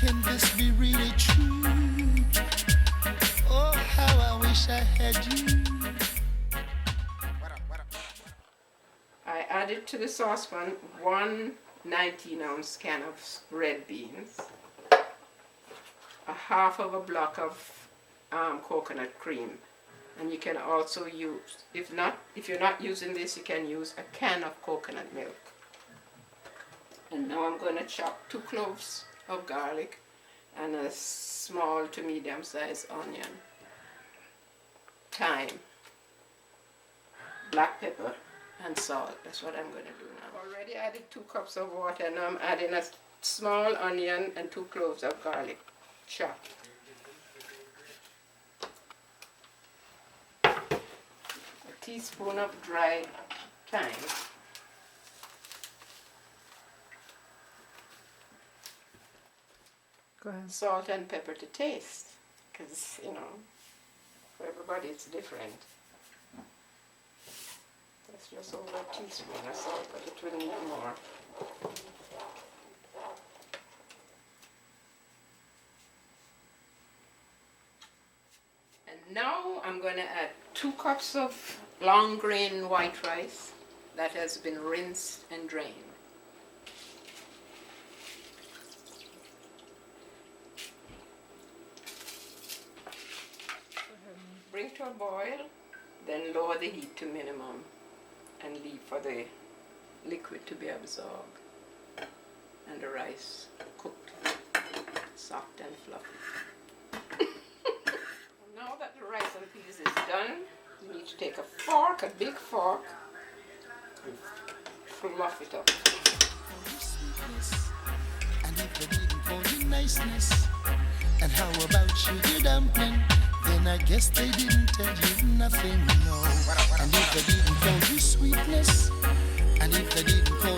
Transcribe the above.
Can this be really true? Oh, how I wish I had you. I added to the saucepan one 19-ounce can of red beans, a half of a block of coconut cream, and you can also use, if you're not using this, you can use a can of coconut milk. And now I'm going to chop 2 cloves of garlic and a small to medium sized onion, thyme, black pepper, and salt. That's what I'm going to do now. Already added 2 cups of water, and I'm adding a small onion and 2 cloves of garlic chopped. A teaspoon of dried thyme. Go ahead. Salt and pepper to taste, because, for everybody it's different. That's just over a teaspoon of salt, but it will need more. And now I'm going to add 2 cups of long grain white rice that has been rinsed and drained. Bring to a boil, then lower the heat to minimum and leave for the liquid to be absorbed and the rice cooked soft and fluffy. Now that the rice and peas is done, you need to take a fork, a big fork, and fluff it up. And if they didn't call you niceness, and how about sugar dumpling? Then I guess they didn't tell you nothing, no. And if they didn't call you sweetness, and if they didn't call